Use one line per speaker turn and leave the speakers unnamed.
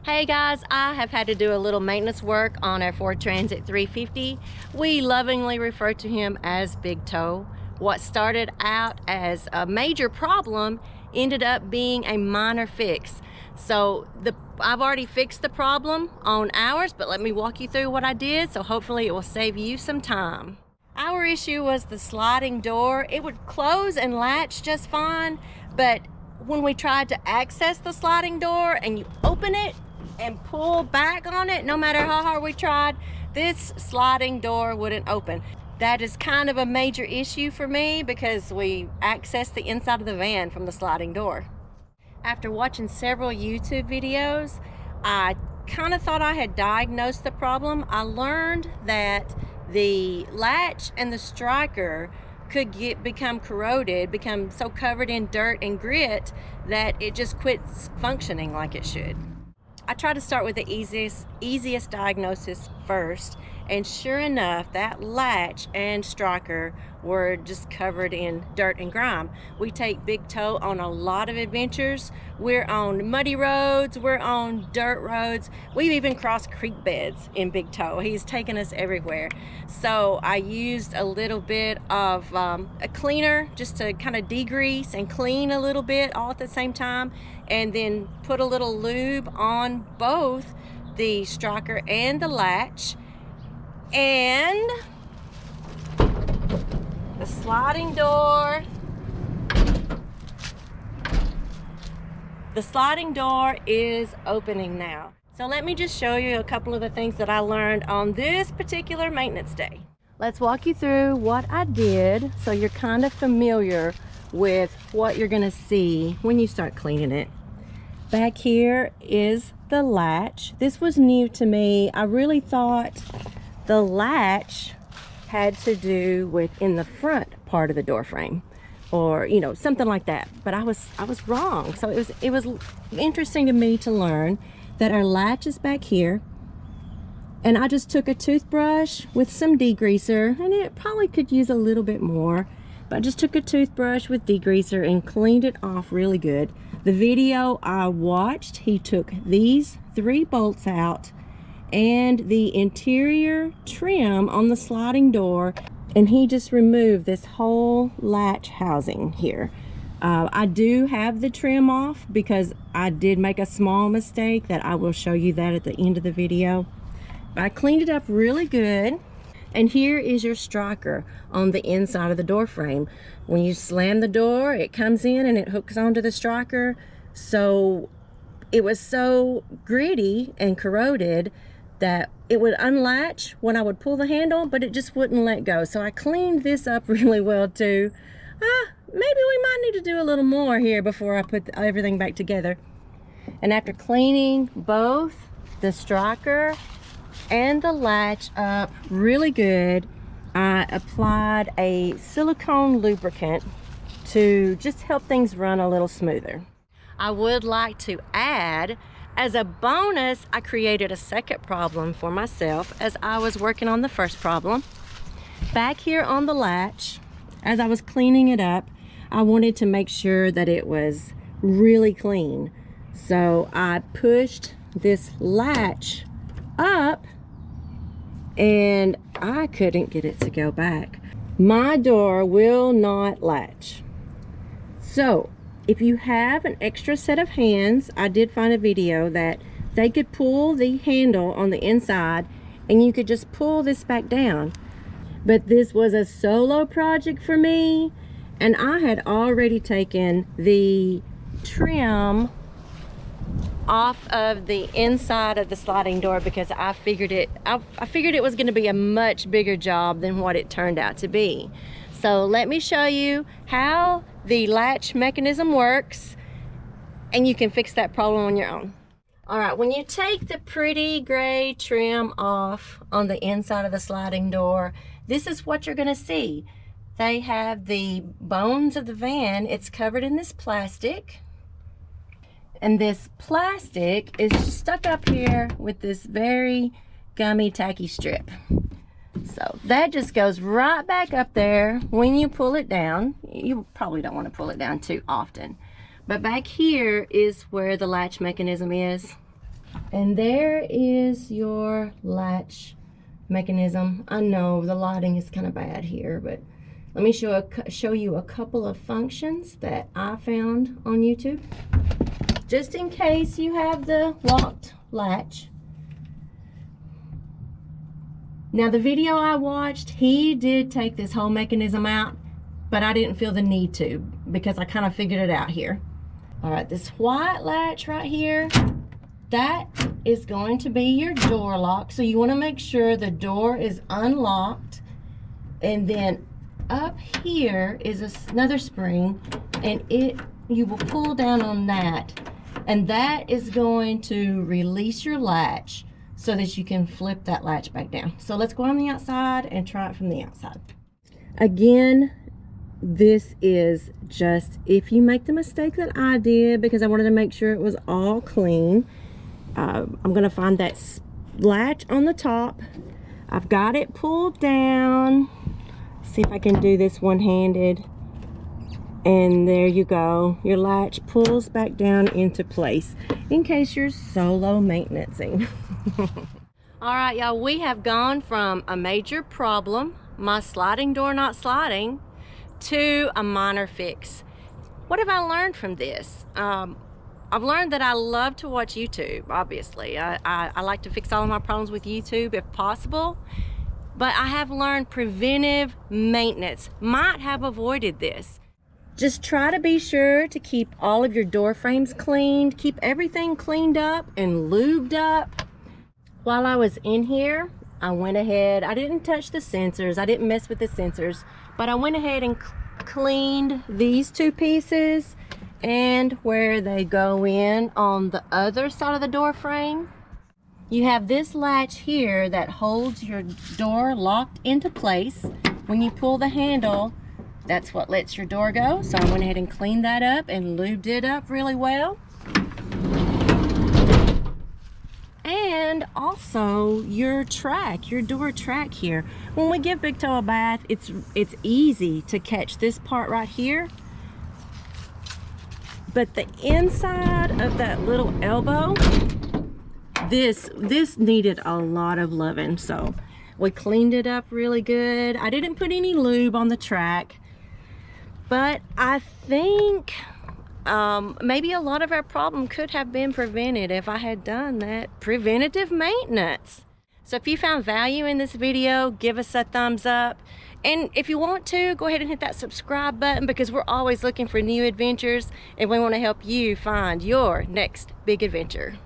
Hey guys, I have had to do a little maintenance work on our Ford Transit 350. We lovingly refer to him as Big Toe. What started out as a major problem ended up being a minor fix. So I've already fixed the problem on ours, but let me walk you through what I did, so hopefully it will save you some time. Our issue was the sliding door. It would close and latch just fine, but when we tried to access the sliding door and you open it and pull back on it, no matter how hard we tried, this sliding door wouldn't open. That is kind of a major issue for me because we access the inside of the van from the sliding door. After watching several YouTube videos, I kind of thought I had diagnosed the problem. I learned that the latch and the striker could become corroded, become so covered in dirt and grit that it just quits functioning like it should. I tried to start with the easiest diagnosis first, and sure enough, that latch and striker were just covered in dirt and grime. We take Big Toe on a lot of adventures. We're on muddy roads, we're on dirt roads. We've even crossed creek beds in Big Toe. He's taken us everywhere. So I used a little bit of a cleaner just to kind of degrease and clean a little bit all at the same time, and then put a little lube on both the striker and the latch. And the sliding door is opening now. So let me just show you a couple of the things that I learned on this particular maintenance day. Let's walk you through what I did so you're kind of familiar with what you're gonna see when you start cleaning it. Back here is the latch. This was new to me. I really thought the latch had to do with in the front part of the door frame, or something like that, but I was wrong. So it was interesting to me to learn that our latch is back here, and I just took a toothbrush with some degreaser, and it probably could use a little bit more, but I just took a toothbrush with degreaser and cleaned it off really good. The video I watched, he took these 3 bolts out and the interior trim on the sliding door, and he just removed this whole latch housing here. I do have the trim off because I did make a small mistake that I will show you that at the end of the video. But I cleaned it up really good. And here is your striker on the inside of the door frame. When you slam the door, it comes in and it hooks onto the striker. So it was so gritty and corroded that it would unlatch when I would pull the handle, but it just wouldn't let go. So I cleaned this up really well too. Maybe we might need to do a little more here before I put everything back together. And after cleaning both the striker and the latch up really good, I applied a silicone lubricant to just help things run a little smoother. I would like to add, as a bonus, I created a second problem for myself as I was working on the first problem. Back here on the latch, as I was cleaning it up, I wanted to make sure that it was really clean. So I pushed this latch up and I couldn't get it to go back. My door will not latch. So if you have an extra set of hands, I did find a video that they could pull the handle on the inside and you could just pull this back down. But this was a solo project for me, and I had already taken the trim off of the inside of the sliding door because I figured it was going to be a much bigger job than what it turned out to be. So let me show you how the latch mechanism works, and you can fix that problem on your own. All right, when you take the pretty gray trim off on the inside of the sliding door, this is what you're gonna see. They have the bones of the van. It's covered in this plastic, and this plastic is stuck up here with this very gummy tacky strip. So that just goes right back up there when you pull it down. You probably don't want to pull it down too often, but back here is where the latch mechanism is. And there is your latch mechanism. I know the lighting is kind of bad here, but let me show you a couple of functions that I found on YouTube, just in case you have the locked latch. Now the video I watched, he did take this whole mechanism out, but I didn't feel the need to because I kind of figured it out here. All right, this white latch right here, that is going to be your door lock. So you want to make sure the door is unlocked. And then up here is another spring, and you will pull down on that. And that is going to release your latch so that you can flip that latch back down. So let's go on the outside and try it from the outside. Again, this is just if you make the mistake that I did, because I wanted to make sure it was all clean. I'm gonna find that latch on the top. I've got it pulled down. See if I can do this one-handed. And there you go. Your latch pulls back down into place in case you're solo maintenancing. All right, y'all, we have gone from a major problem, my sliding door not sliding, to a minor fix. What have I learned from this? I've learned that I love to watch YouTube, obviously. I like to fix all of my problems with YouTube if possible. But I have learned preventive maintenance might have avoided this. Just try to be sure to keep all of your door frames cleaned, keep everything cleaned up and lubed up. While I was in here, I went ahead, I didn't touch the sensors, I didn't mess with the sensors, but I went ahead and cleaned these two pieces and where they go in on the other side of the door frame. You have this latch here that holds your door locked into place. When you pull the handle, that's what lets your door go. So I went ahead and cleaned that up and lubed it up really well. And also your track, your door track here. When we give Big Toe a bath, it's easy to catch this part right here. But the inside of that little elbow, this needed a lot of loving. So we cleaned it up really good. I didn't put any lube on the track, but I think maybe a lot of our problem could have been prevented if I had done that preventative maintenance. So if you found value in this video, give us a thumbs up. And if you want to, go ahead and hit that subscribe button, because we're always looking for new adventures and we want to help you find your next big adventure.